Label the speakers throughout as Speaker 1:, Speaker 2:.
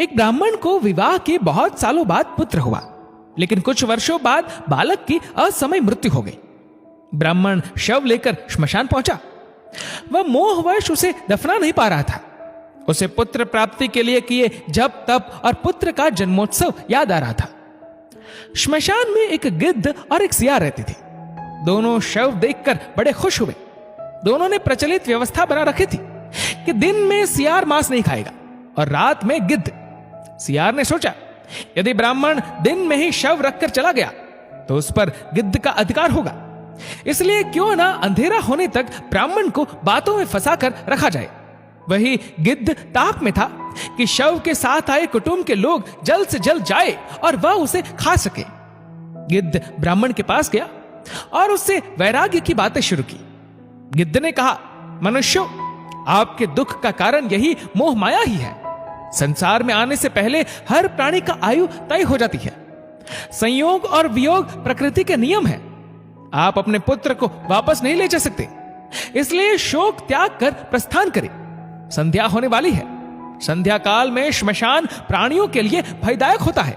Speaker 1: एक ब्राह्मण को विवाह के बहुत सालों बाद पुत्र हुआ, लेकिन कुछ वर्षों बाद बालक की असमय मृत्यु हो गई। ब्राह्मण शव लेकर श्मशान पहुंचा। वह मोहवश उसे दफना नहीं पा रहा था। उसे पुत्र प्राप्ति के लिए किए जप तप और पुत्र का जन्मोत्सव याद आ रहा था। श्मशान में एक गिद्ध और एक सियार रहती थी। दोनों शव देखकर बड़े खुश हुए। दोनों ने प्रचलित व्यवस्था बना रखी थी कि दिन में सियार मांस नहीं खाएगा और रात में गिद्ध। सियार ने सोचा, यदि ब्राह्मण दिन में ही शव रखकर चला गया तो उस पर गिद्ध का अधिकार होगा, इसलिए क्यों ना अंधेरा होने तक ब्राह्मण को बातों में फंसाकर रखा जाए। वही गिद्ध ताक में था कि शव के साथ आए कुटुंब के लोग जल्द से जल्द जाए और वह उसे खा सके। गिद्ध ब्राह्मण के पास गया और उससे वैराग्य की बातें शुरू की। गिद्ध ने कहा, मनुष्यों, आपके दुख का कारण यही मोह माया ही है। संसार में आने से पहले हर प्राणी का आयु तय हो जाती है। संयोग और वियोग प्रकृति के नियम है। आप अपने पुत्र को वापस नहीं ले जा सकते, इसलिए शोक त्याग कर प्रस्थान करें। संध्या होने वाली है। संध्या काल में श्मशान प्राणियों के लिए भयदायक होता है,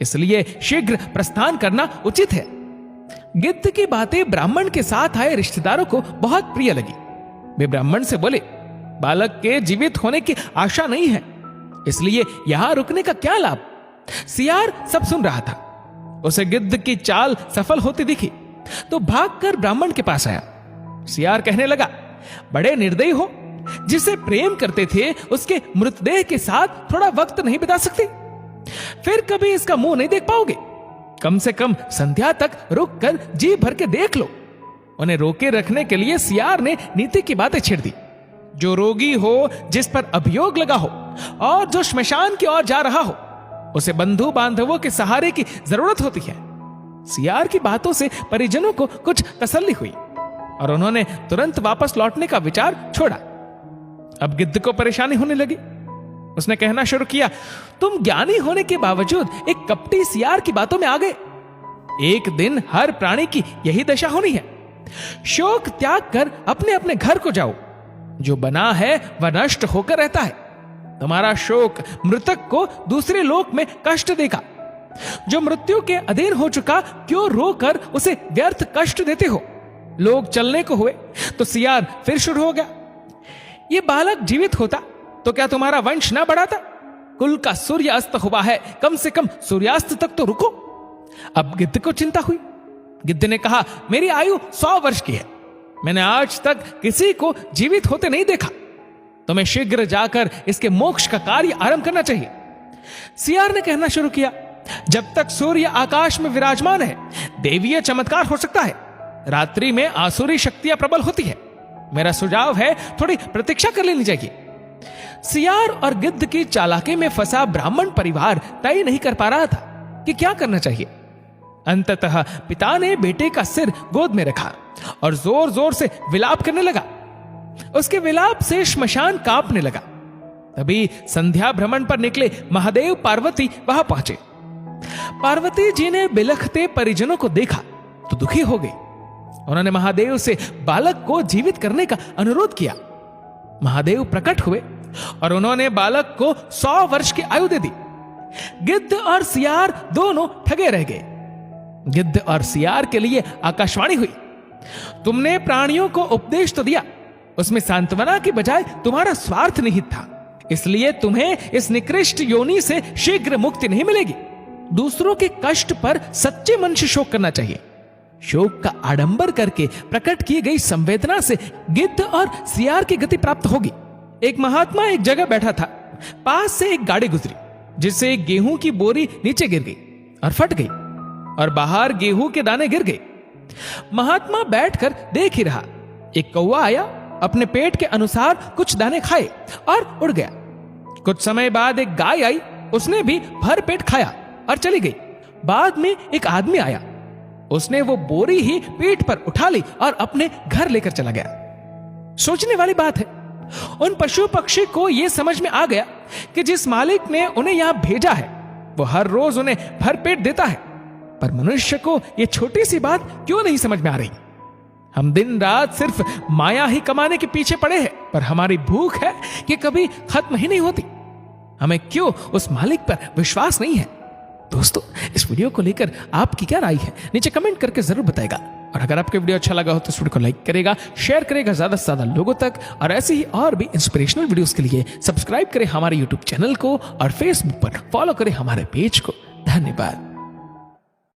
Speaker 1: इसलिए शीघ्र प्रस्थान करना उचित है। गिद्ध की बातें ब्राह्मण के साथ आए रिश्तेदारों को बहुत प्रिय लगी। वे ब्राह्मण से बोले, बालक के जीवित होने की आशा नहीं है, इसलिए यहां रुकने का क्या लाभ। सियार सब सुन रहा था। उसे गिद्ध की चाल सफल होती दिखी तो भागकर ब्राह्मण के पास आया। सियार कहने लगा, बड़े निर्दयी हो, जिसे प्रेम करते थे उसके मृतदेह के साथ थोड़ा वक्त नहीं बिता सकते? फिर कभी इसका मुंह नहीं देख पाओगे। कम से कम संध्या तक रुक कर जी भर के देख लो। उन्हें रोके रखने के लिए सियार ने नीति की बातें छेड़ दी। जो रोगी हो, जिस पर अभियोग लगा हो और जो श्मशान की ओर जा रहा हो, उसे बंधु बांधवों के सहारे की जरूरत होती है। सियार की बातों से परिजनों को कुछ तसल्ली हुई और उन्होंने तुरंत वापस लौटने का विचार छोड़ा। अब गिद्ध को परेशानी होने लगी। उसने कहना शुरू किया, तुम ज्ञानी होने के बावजूद एक कपटी सियार की बातों में आ गए। एक दिन हर प्राणी की यही दशा होनी है। शोक त्याग कर अपने अपने घर को जाओ। जो बना है वह नष्ट होकर रहता है। तुम्हारा शोक मृतक को दूसरे लोक में कष्ट देगा। जो मृत्यु के अधीन हो चुका, क्यों रोकर उसे व्यर्थ कष्ट देते हो। लोग चलने को हुए तो सियार फिर शुरू हो गया, ये बालक जीवित होता तो क्या तुम्हारा वंश ना बढ़ाता। कुल का सूर्य अस्त हुआ है, कम से कम सूर्यास्त तक तो रुको। अब गिद्ध को चिंता हुई। गिद्ध ने कहा, मेरी आयु 100 वर्ष की है। मैंने आज तक किसी को जीवित होते नहीं देखा। तुम्हें शीघ्र जाकर इसके मोक्ष का कार्य आरंभ करना चाहिए। सियार ने कहना शुरू किया, जब तक सूर्य आकाश में विराजमान है, देवीय चमत्कार हो सकता है। रात्रि में आसुरी शक्तियां प्रबल होती है। मेरा सुझाव है थोड़ी प्रतीक्षा कर लेनी चाहिए। सियार और गिद्ध की चालाकी में फंसा ब्राह्मण परिवार तय नहीं कर पा रहा था कि क्या करना चाहिए। अंततः पिता ने बेटे का सिर गोद में रखा और जोर जोर से विलाप करने लगा। उसके विलाप से श्मशान कांपने लगा। तभी संध्या भ्रमण पर निकले महादेव पार्वती वहां पहुंचे। पार्वती जी ने बिलखते परिजनों को देखा तो दुखी हो गई। उन्होंने महादेव से बालक को जीवित करने का अनुरोध किया। महादेव प्रकट हुए और उन्होंने बालक को 100 वर्ष की आयु दे दी। गिद्ध और सियार दोनों ठगे रह गए। गिद्ध और सियार के लिए आकाशवाणी हुई, तुमने प्राणियों को उपदेश तो दिया, उसमें सांत्वना की बजाय तुम्हारा स्वार्थ निहित था, इसलिए तुम्हें इस निकृष्ट योनि से शीघ्र मुक्ति नहीं मिलेगी। दूसरों के कष्ट पर सच्चे मन से शोक करना चाहिए। शोक का आडंबर करके प्रकट की गई संवेदना से गिद्ध और सियार की गति प्राप्त होगी। एक महात्मा एक जगह बैठा था। पास से एक गाड़ी गुजरी जिससे एक गेहूं की बोरी नीचे गिर गई और फट गई और बाहर गेहूं के दाने गिर गए। महात्मा बैठकर देख ही रहा। एक कौवा आया, अपने पेट के अनुसार कुछ दाने खाए और उड़ गया। कुछ समय बाद एक गाय आई, उसने भी भर पेट खाया और चली गई। बाद में एक आदमी आया, उसने वो बोरी ही पीठ पर उठा ली और अपने घर लेकर चला गया। सोचने वाली बात है, उन पशु पक्षी को यह समझ में आ गया कि जिस मालिक ने उन्हें यहां भेजा है वो हर रोज उन्हें भर पेट देता है, पर मनुष्य को यह छोटी सी बात क्यों नहीं समझ में आ रही। हम दिन रात सिर्फ माया ही कमाने के पीछे पड़े हैं, पर हमारी भूख है कि कभी खत्म ही नहीं होती। हमें क्यों उस मालिक पर विश्वास नहीं है? दोस्तों, इस वीडियो को लेकर आपकी क्या राय है, नीचे कमेंट करके जरूर बताएगा। और अगर आपको वीडियो अच्छा लगा हो तो इस वीडियो को लाइक करेगा, शेयर करेगा ज्यादा से ज्यादा लोगों तक, और ऐसे ही और भी इंस्पिरेशनल वीडियोस के लिए सब्सक्राइब करें हमारे यूट्यूब चैनल को और फेसबुक पर फॉलो करें हमारे पेज को। धन्यवाद।